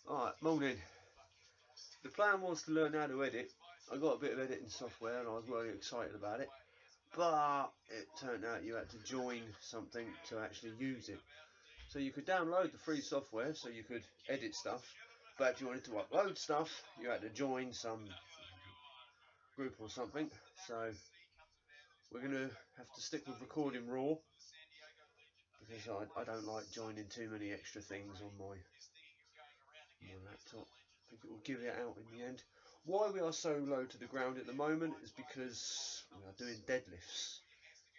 Alright, morning. The plan was to learn how to edit. I got a bit of editing software and I was really excited about it. But it turned out you had to join something to actually use it. So you could download the free software so you could edit stuff. But if you wanted to upload stuff, you had to join some group or something. So we're going to have to stick with recording raw. Because I don't like joining too many extra things on my laptop. I think it will give it out in the end. Why we are so low to the ground at the moment is because we are doing deadlifts,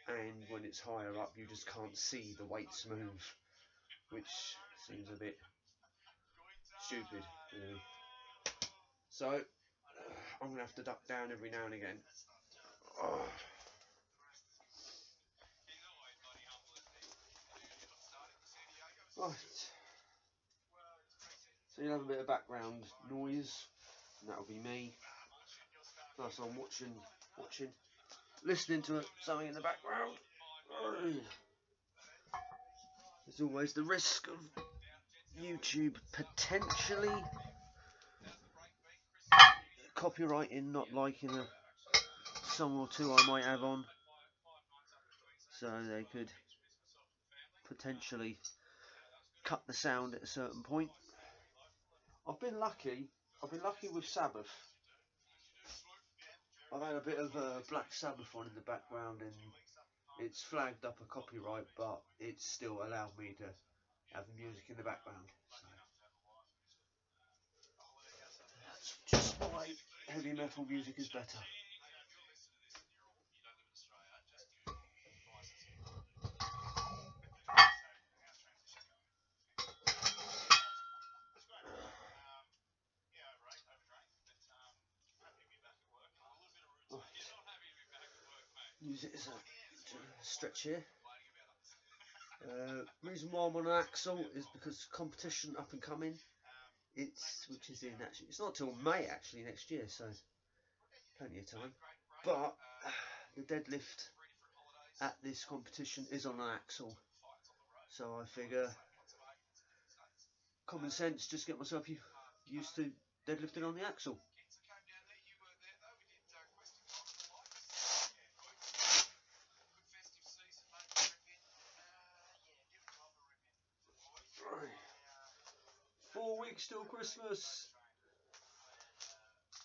and when it's higher up you just can't see the weights move, which seems a bit stupid really. So I'm going to have to duck down every now and again. Right, so you'll have a bit of background noise, and that'll be me. Plus I'm watching, listening to something in the background. There's always the risk of YouTube potentially copyrighting, not liking a song or two I might have on, so they could potentially cut the sound at a certain point. I've been lucky with Sabbath. I've had a bit of Black Sabbath on in the background and it's flagged up a copyright, but it's still allowed me to have the music in the background. So that's just why heavy metal music is better. Use it as a stretch here. Reason why I'm on an axle is because competition up and coming. Which is in actually, it's not till May actually next year, so plenty of time. But the deadlift at this competition is on an axle, so I figure common sense, just get myself used to deadlifting on the axle. 4 weeks till Christmas.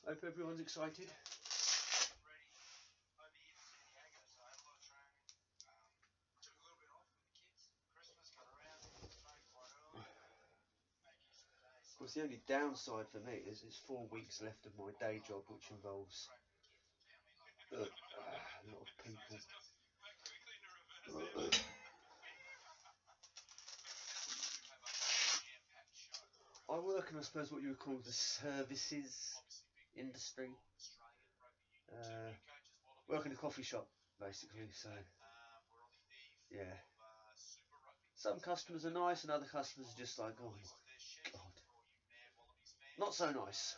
Hope everyone's excited. Of course, the only downside for me is it's 4 weeks left of my day job, which involves a lot of people. I work in, I suppose, what you would call the services industry. Work in a coffee shop, basically, so yeah. Some customers are nice and other customers are just like, oh my god, not so nice.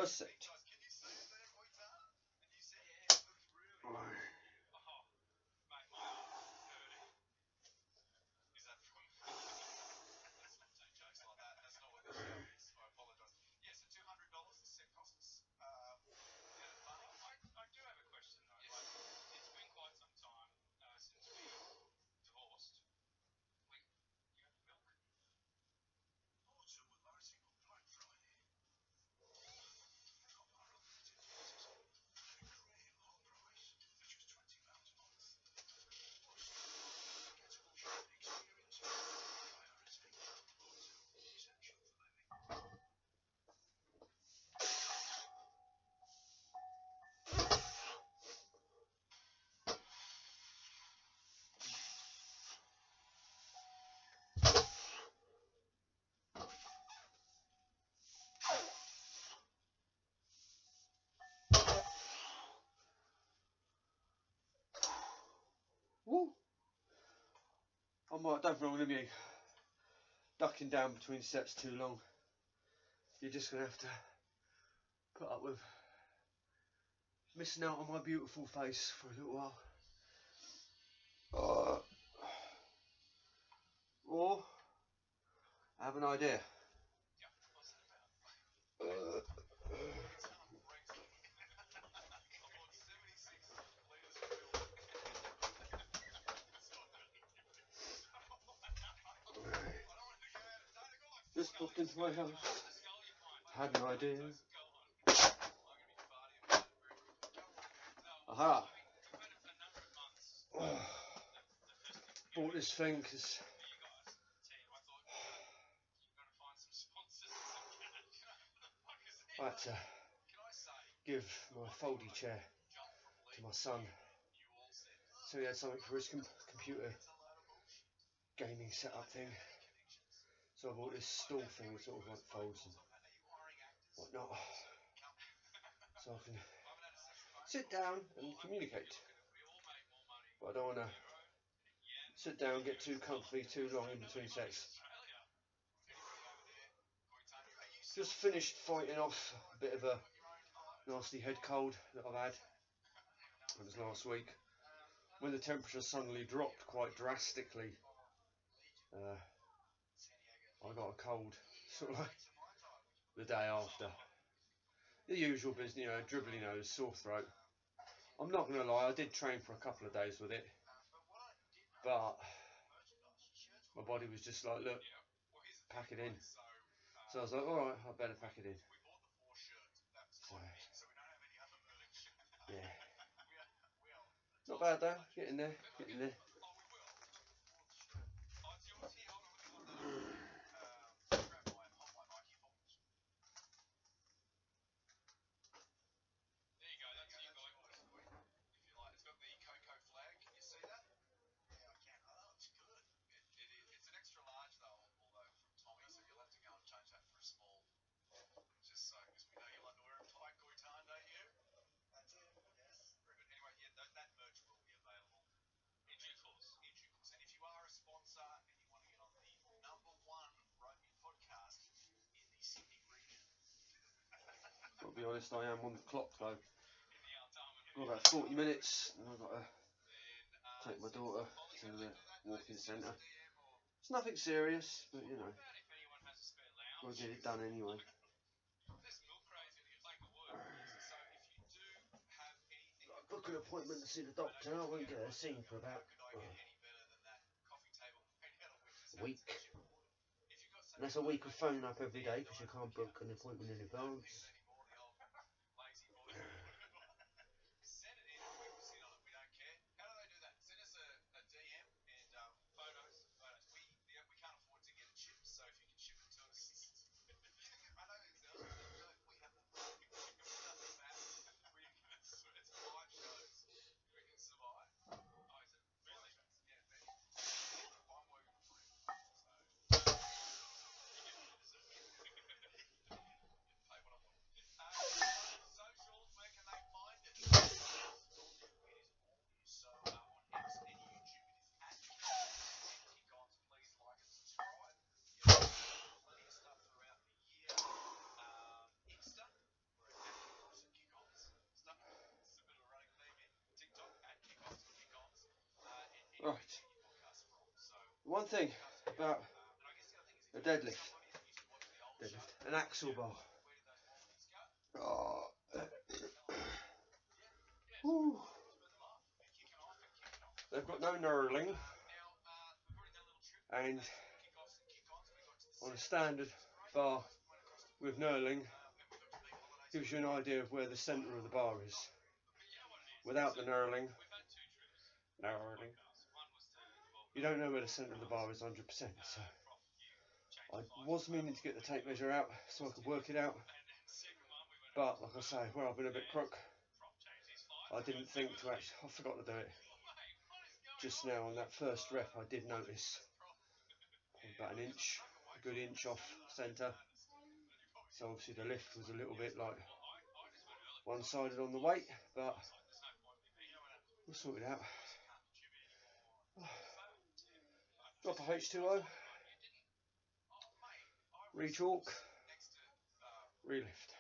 First set. Woo. I don't think I'm going to be ducking down between sets too long. You're just going to have to put up with missing out on my beautiful face for a little while. Or I have an idea. Just popped into my house. Had an idea. Aha! Bought this thing because I had to give my foldy chair to my son, so he had something for his computer gaming setup thing. So I bought this stool thing that sort of like folds and whatnot, so I can sit down and communicate. But I don't want to sit down, get too comfy, too long in between sets. Just finished fighting off a bit of a nasty head cold that I've had. It was last week when the temperature suddenly dropped quite drastically. I got a cold sort of like the day after. The usual business, you know, dribbly nose, sore throat. I'm not going to lie, I did train for a couple of days with it, but my body was just like, look, pack it in. So I was like, alright, I better pack it in. So, yeah. Not bad though, getting there, getting there. I'll be honest, I am on the clock though. I've got about 40 minutes and I've got to take my daughter to the walking centre. It's nothing serious, but you know, I'll get it done anyway. I book an appointment to see the doctor. I won't get her seen for about a week. And that's a week of phoning up every day because you can't book an appointment in advance. thing about a deadlift, an axle bar. Oh. They've got no knurling, and on a standard bar with knurling gives you an idea of where the centre of the bar is. Without the knurling, you don't know where the centre of the bar is 100%. So I was meaning to get the tape measure out so I could work it out, but like I say, where I've been a bit crook, I didn't think to actually, I forgot to do it. Just now on that first rep I did notice about an inch, a good inch off centre, so obviously the lift was a little bit like one-sided on the weight, but we'll sort it out. Drop a H2O, re-chalk, re-lift.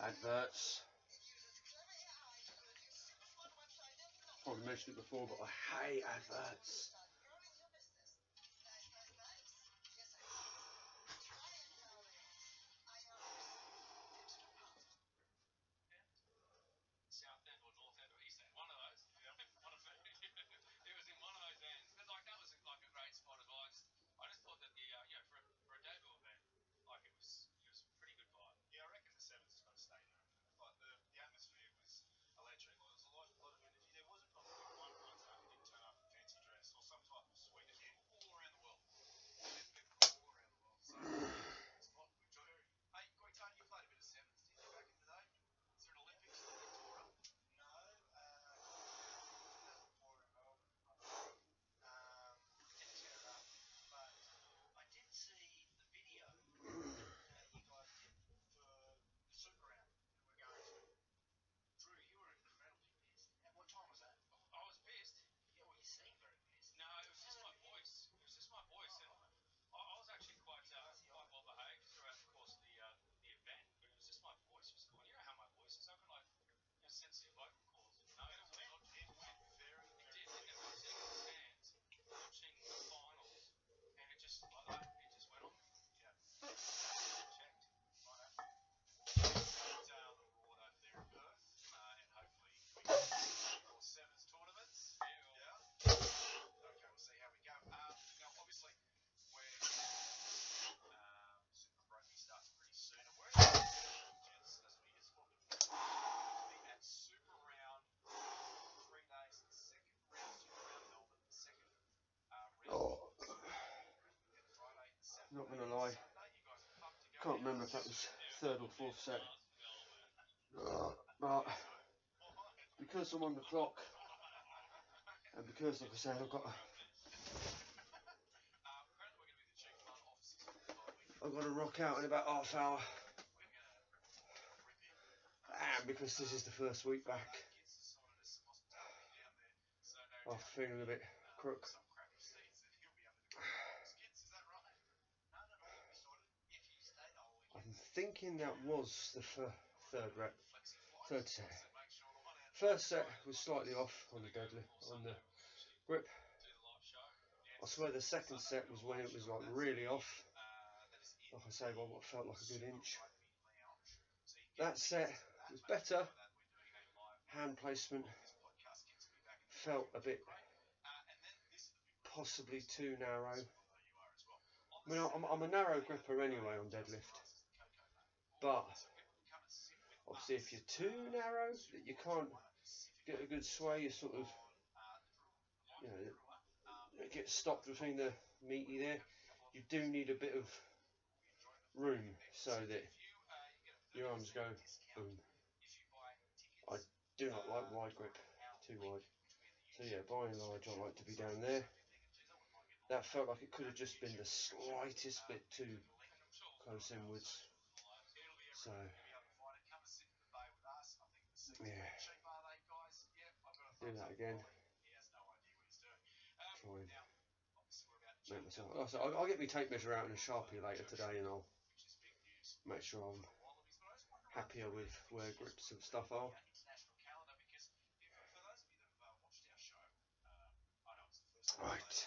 Adverts. Probably mentioned it before, but I hate adverts. Not gonna lie, can't remember if that was third or fourth set, but because I'm on the clock and because, like I said, I've got to rock out in about half hour, and because this is the first week back, I'm feeling a bit crook. I'm thinking that was the third set. First set was slightly off on the deadlift, on the grip. I swear the second set was when it was like really off. Like I say, by what felt like a good inch. That set was better. Hand placement felt a bit possibly too narrow. I mean, I'm a narrow gripper anyway on deadlift, but obviously if you're too narrow that you can't get a good sway, you sort of, you know, it gets stopped between the meaty there. You do need a bit of room so that your arms go boom. I do not like wide grip, too wide. So yeah, by and large I like to be down there. That felt like it could have just been the slightest bit too close inwards. So yeah, do that again. Try and make myself. Oh, so I'll get my tape measure out and a Sharpie later today, and I'll make sure I'm happier with where grips and stuff are. Right.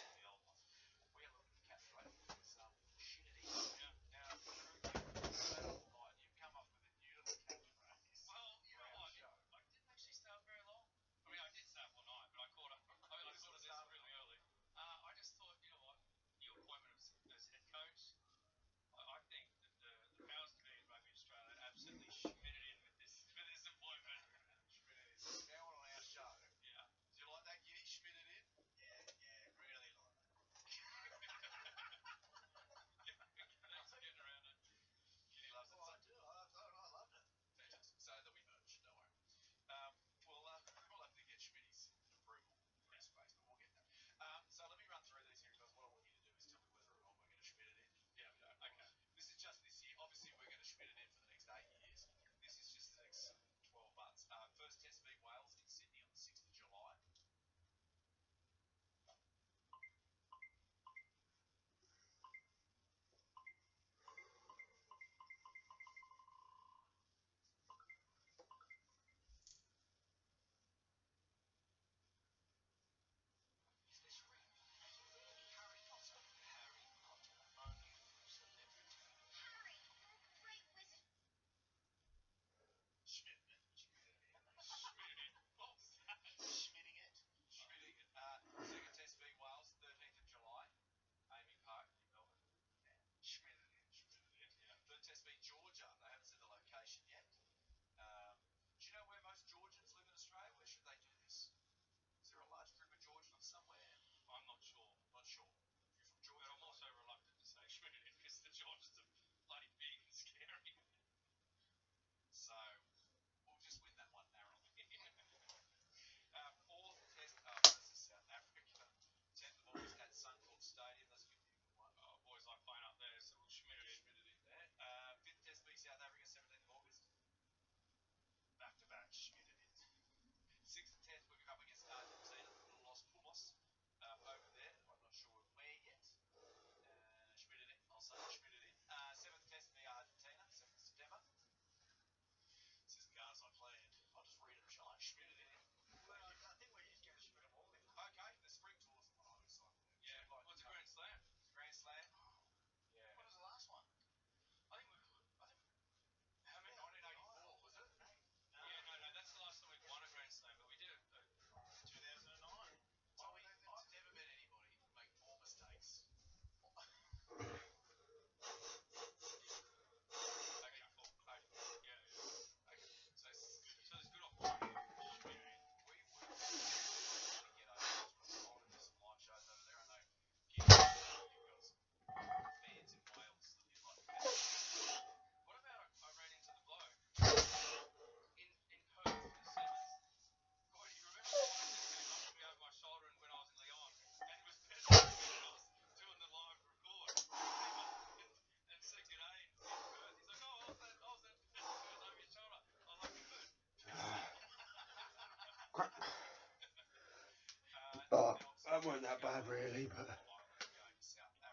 Oh, that weren't that bad really, but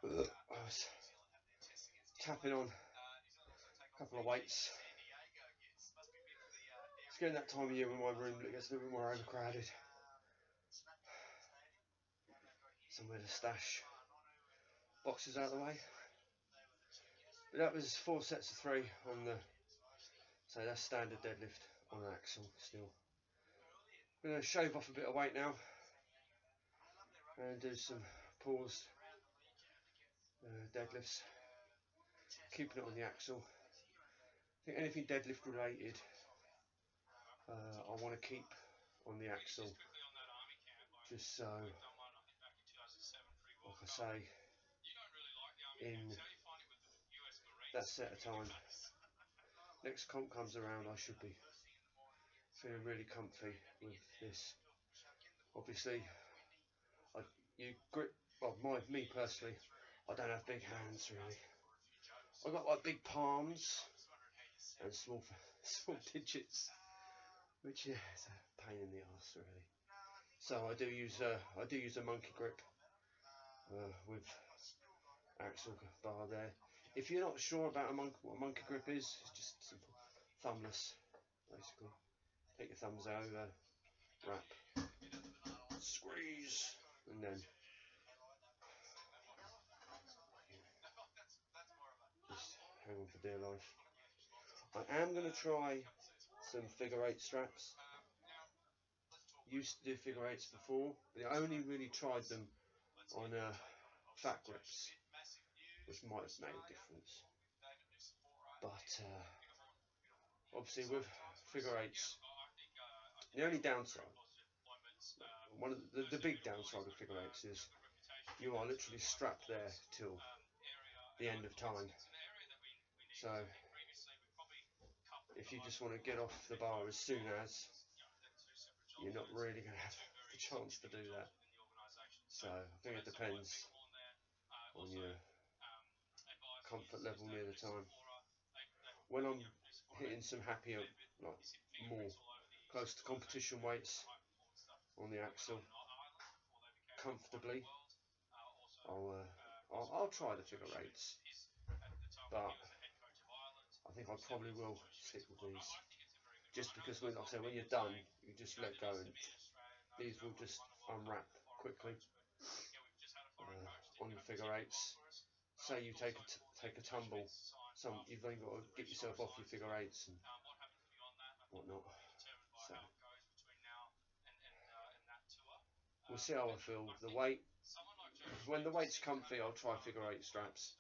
I was tapping on a couple of weights. It's getting that time of year when my room gets a little bit more overcrowded. Somewhere to stash boxes out of the way. But that was 4 sets of 3 on the, so that's standard deadlift on an axle still. I'm going to shave off a bit of weight now and do some paused deadlifts, keeping it on the axle. I think anything deadlift related, I want to keep on the axle, just so, like I say, in that set of time, next comp comes around, I should be feeling really comfy with this. Obviously, you grip. Well, me personally, I don't have big hands really. I've got like big palms and small digits, which is a pain in the ass really. So I do use a monkey grip with axle bar there. If you're not sure about what a monkey grip is, it's just simple thumbless, basically. Take your thumbs over, wrap, squeeze, and then just hang on for dear life. I am going to try some figure 8 straps. Used to do figure 8s before, but I only really tried them on fat grips, which might have made a difference. But obviously with figure 8s, the only downside, one of the big downside of figure 8s is you are literally strapped there till the end of time. So if you just want to get off the bar as soon as, you're not really going to have the chance to do that. So I think it depends on your comfort level near the time. When I'm hitting some happier, like more close to competition weights on the axle comfortably, I'll try the figure 8s, but I think I probably will stick with these, just because when, like I said, when you're done, you just let go and these will just unwrap quickly. On the figure 8s, say you take a tumble, you've only got to get yourself off your figure 8s and whatnot. So we'll see how I feel. The weight, when the weight's comfy, I'll try figure 8 straps.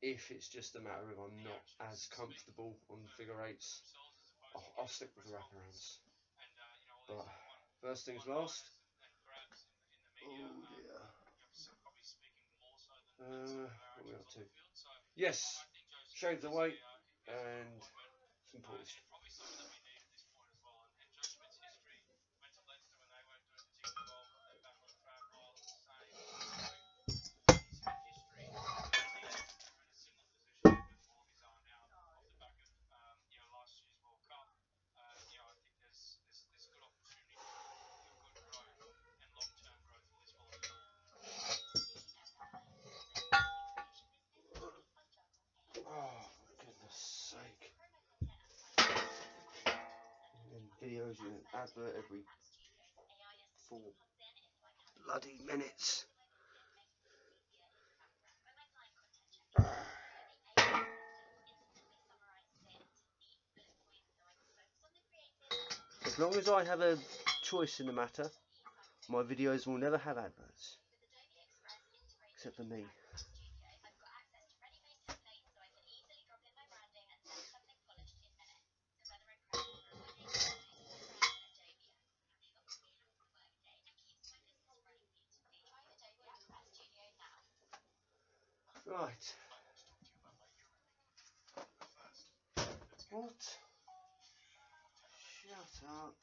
If it's just a matter of I'm not as comfortable on the figure 8s, I'll stick with the wraparounds. But first things last. Oh dear. What are we up to? Yes, shave the weight and some paused. Oh, for goodness sake. And videos in an advert every 4 bloody minutes. As long as I have a choice in the matter, my videos will never have adverts. Except for me. Right. What? Shut up.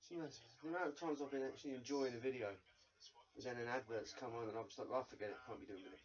The amount of times I've been actually enjoying a video, and then an advert's come on and I'm just like, well, I forget it, can't be doing with it.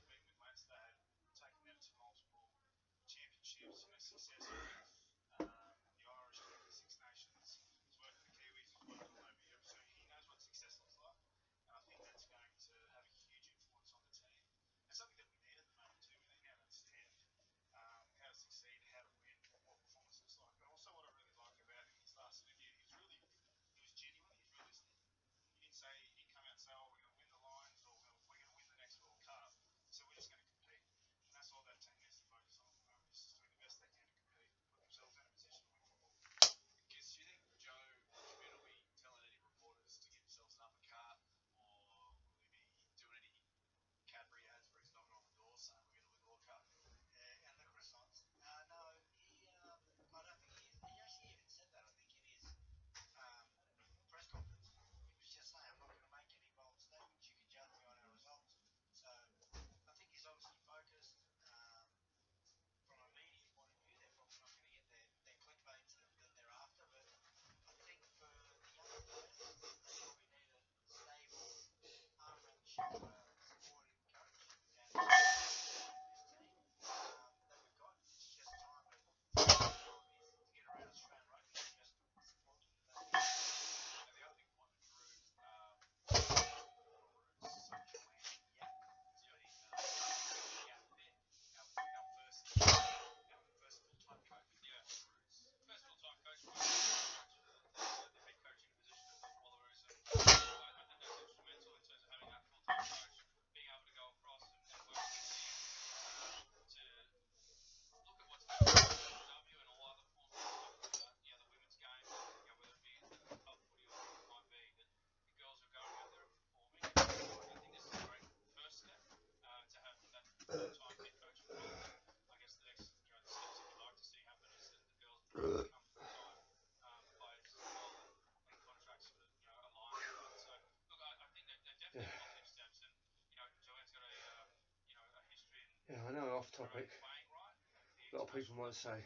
Yeah, I know, off topic. A lot of people might say,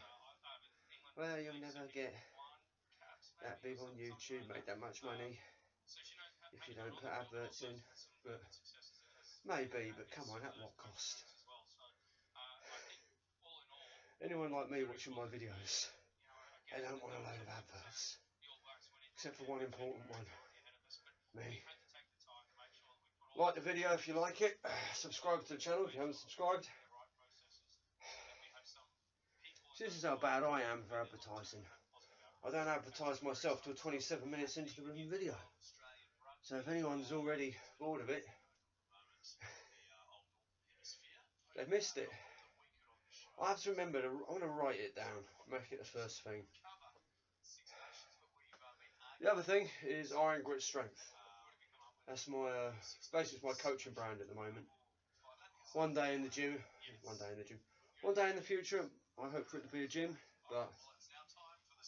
well, you'll never get that big on YouTube, make that much money if you don't put adverts in. But maybe, but come on, at what cost? Anyone like me watching my videos, they don't want a load of adverts. Except for one important one, me. Like the video if you like it, subscribe to the channel if you haven't subscribed. So this is how bad I am for advertising. I don't advertise myself till 27 minutes into the video. So if anyone's already bored of it, they've missed it. I have to remember, I want to write it down, make it the first thing. The other thing is Iron Grit Strength. That's my, basically my coaching brand at the moment. One day in the future, I hope for it to be a gym, but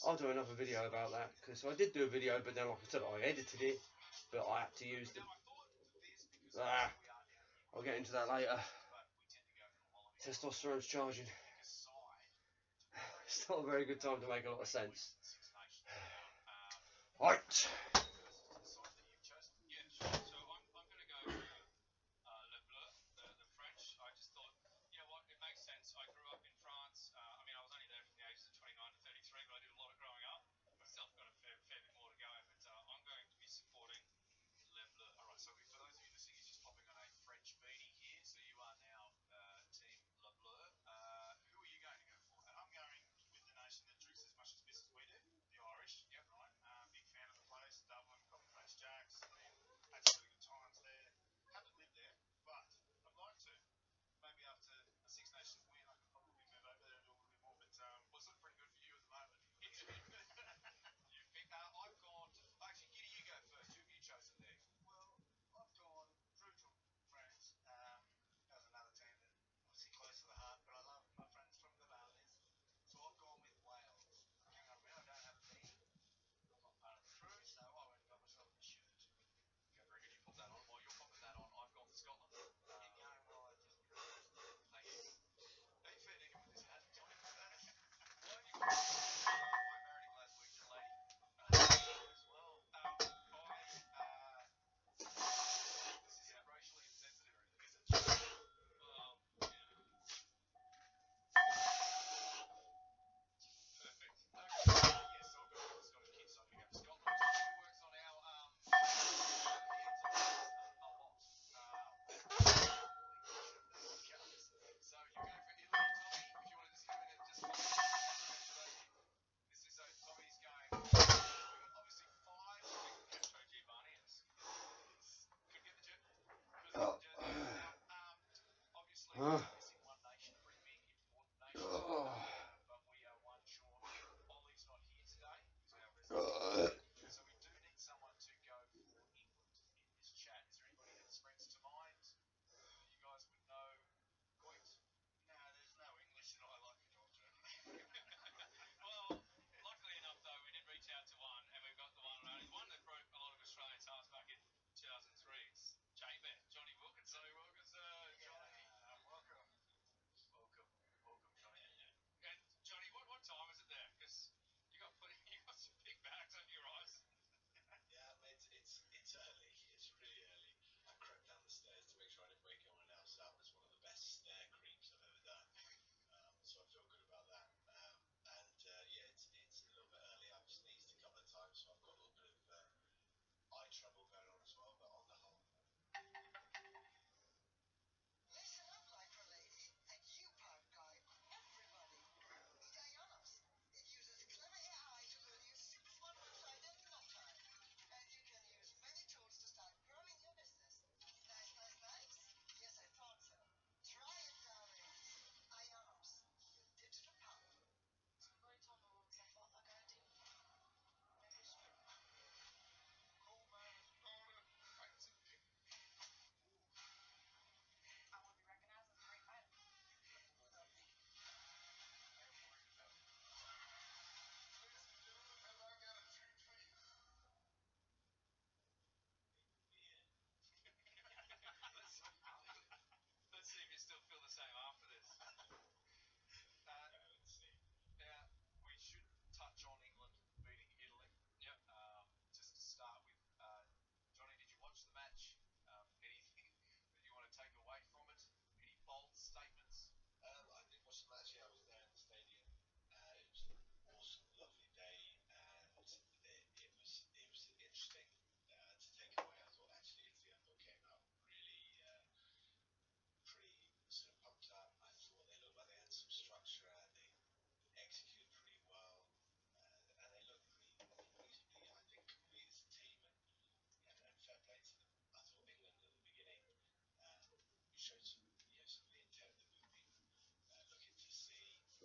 I'll do another video about that, because I did do a video, but then like I said, I edited it, but I had to use the, I'll get into that later. Testosterone's charging. It's not a very good time to make a lot of sense. Right.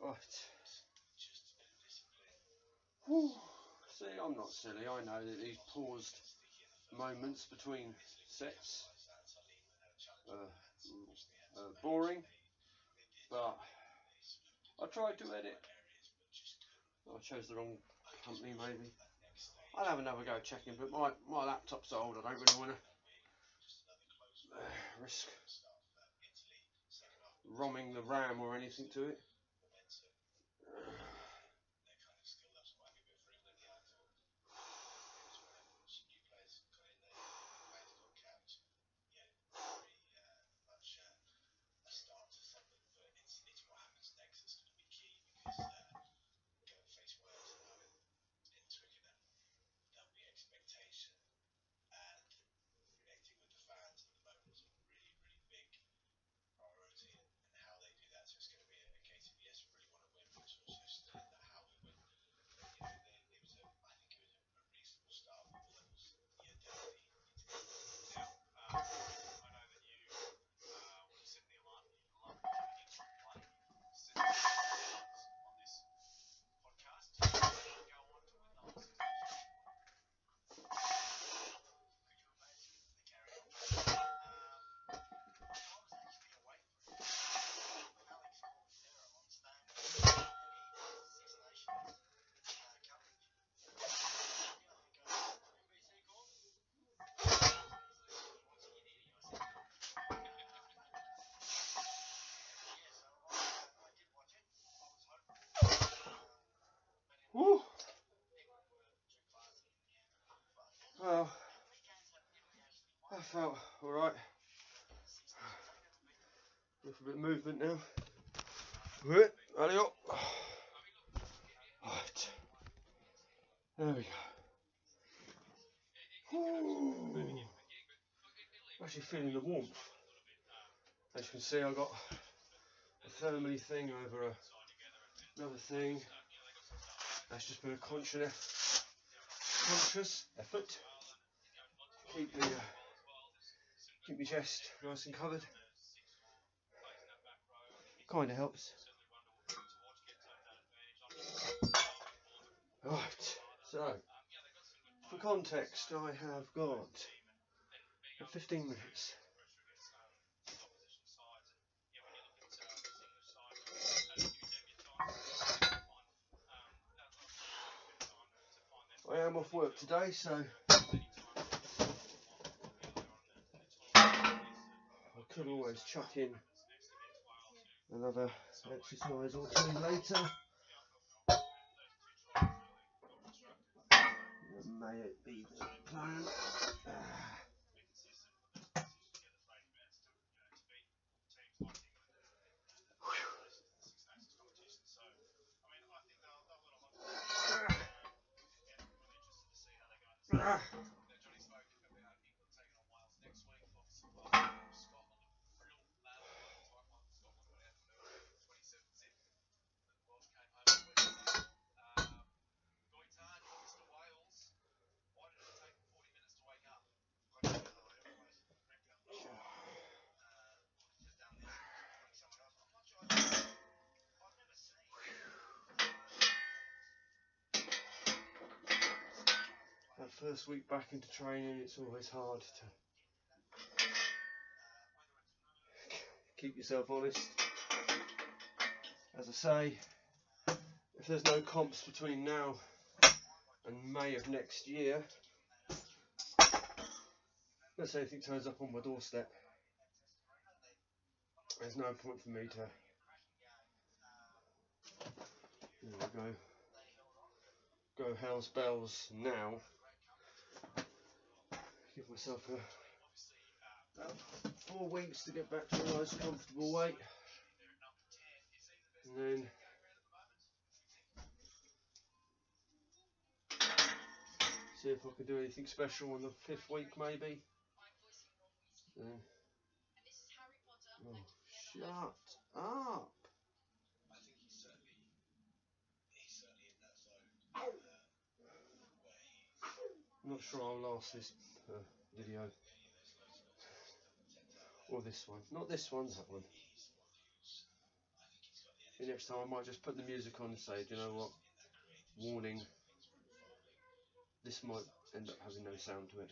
Right. Whew. See, I'm not silly. I know that these paused moments between sets are boring, but I tried to edit. I chose the wrong company, maybe. I'll have another go checking, but my laptop's old. I don't really want to risk ROMing the RAM or anything to it. Whew. Well, I felt alright. A little bit of movement now. Right, alley up. Right. There we go. Ooh. Actually feeling the warmth. As you can see, I've got a thermally thing over another thing. That's just been a conscious effort. Keep my chest nice and covered. Kind of helps. Right, so for context, I have got 15 minutes. I am off work today, so I could always chuck in another exercise or two later. May it be the plan. That first week back into training, it's always hard to keep yourself honest. As I say, if there's no comps between now and May of next year, let's say anything turns up on my doorstep, there's no point for me to go hell's bells now. Give myself about 4 weeks to get back to a nice comfortable weight, and then see if I can do anything special on the 5th week maybe. Oh, shut up! I'm not sure I'll last this video. Or this one. Not this one, that one. The next time I might just put the music on and say, do you know what, warning, this might end up having no sound to it.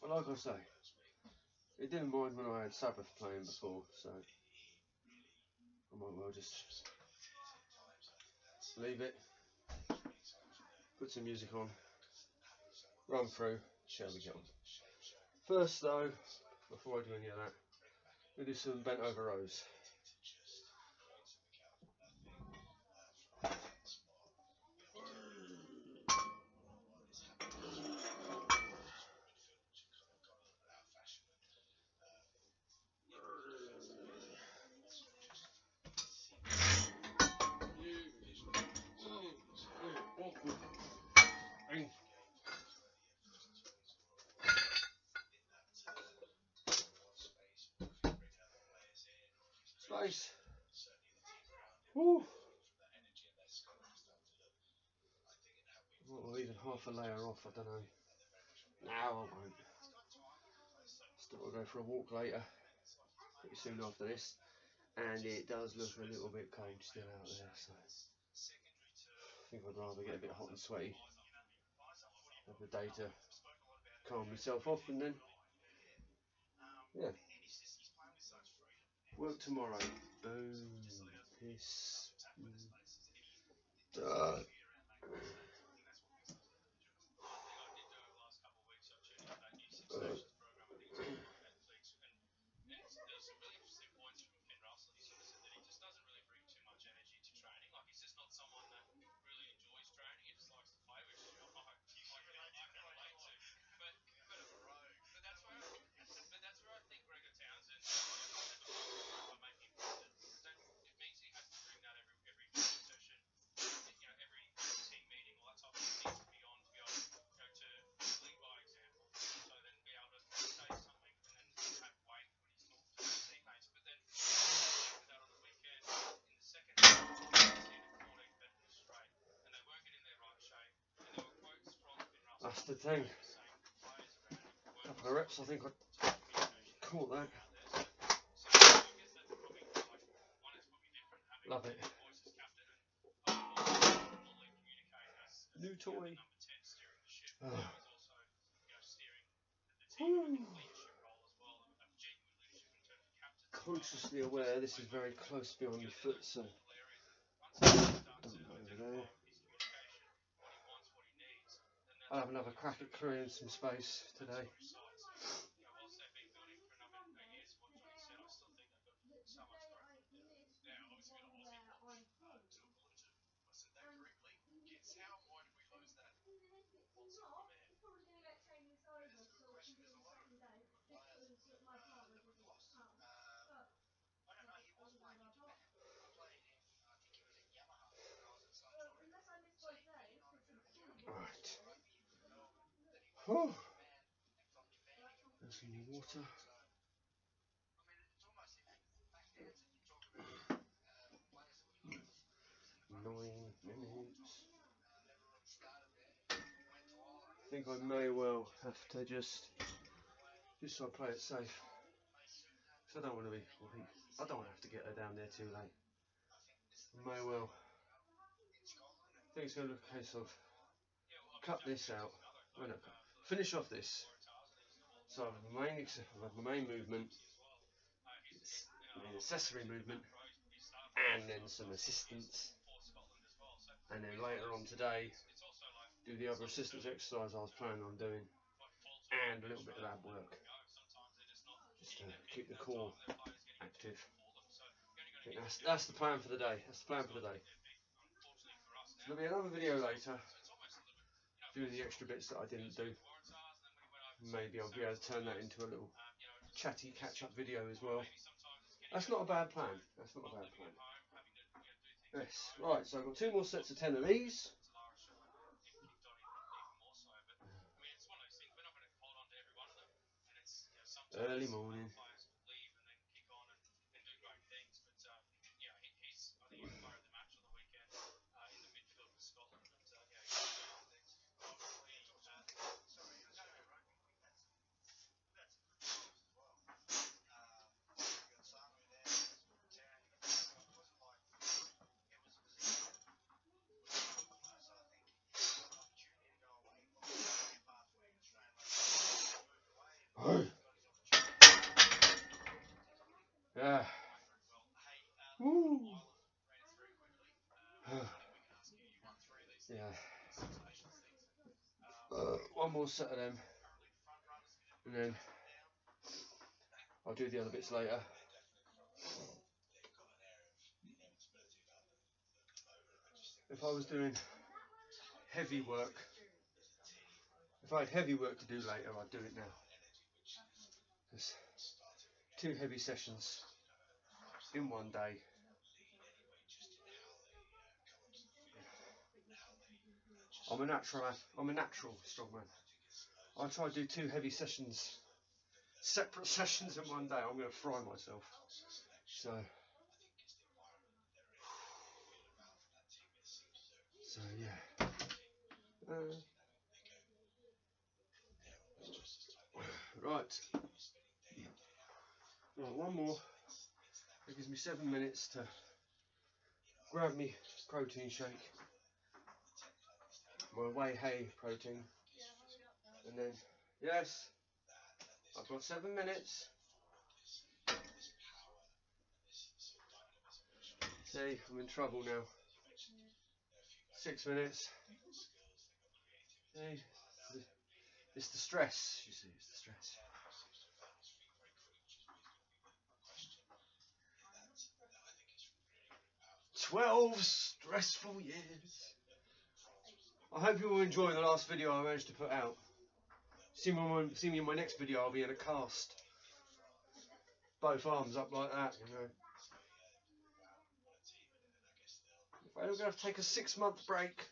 But like I say, it didn't mind when I had Sabbath playing before, so I might well just leave it, put some music on, run through, see how we get on. First though, before I do any of that, we'll do some bent over rows. Space. Woo. Or even half a layer off, I don't know. No, I won't. Still got to go for a walk later, pretty soon after this. And it does look a little bit cold still out there, so I think I'd rather get a bit hot and sweaty, have the day to calm myself off, and then, yeah, work tomorrow. Boom. Piss. Duh. That's the thing. A couple of reps, I think I caught that. Love it. New toy. Consciously aware this is very close behind my foot, so don't go over there. I'll have another crack at clearing some space today. Right. There's some water. 9 minutes. I think I may well have to just so I play it safe. Because I don't want to I don't want to have to get her down there too late. I may well. I think it's going to be a case of cut this out. Oh, no, finish off this. So I have my main movement, an accessory movement, and then some assistance. And then later on today, do the other assistance exercise I was planning on doing, and a little bit of ab work, just to keep the core active. I think that's the plan for the day. That's the plan for the day. So there'll be another video later, doing the extra bits that I didn't do. Maybe I'll be able to turn that into a little chatty catch-up video as well. That's not a bad plan. That's not a bad plan. Yes. Right, so I've got 2 more sets of 10 of these. Early morning. Yeah. Woo. Yeah. One more set of them, and then I'll do the other bits later. If I was doing heavy work, if I had heavy work to do later, I'd do it now. There's 2 heavy sessions in one day. I'm a natural strongman. I try to do 2 heavy sessions, separate sessions in one day. I'm going to fry myself. So yeah. Right. One more. It gives me 7 minutes to grab me protein shake, my whey hay protein, and then yes, I've got 7 minutes. See, I'm in trouble now. 6 minutes. See, it's the stress. You see, it's the stress. 12 stressful years. I hope you will enjoy the last video I managed to put out. See me in my next video. I'll be in a cast, both arms up like that, you know. I'm going to have to take a 6-month break.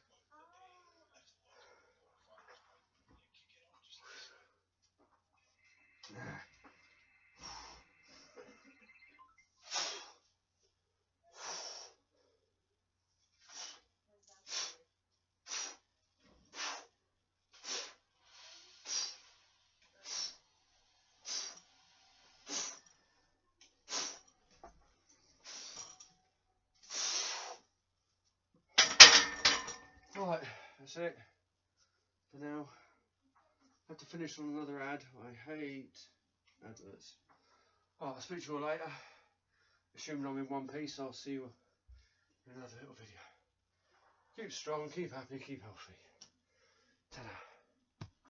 Right, that's it for now. I have to finish on another ad. I hate adverts. I'll speak to you all later. Assuming I'm in one piece, I'll see you in another little video. Keep strong, keep happy, keep healthy. Ta-da.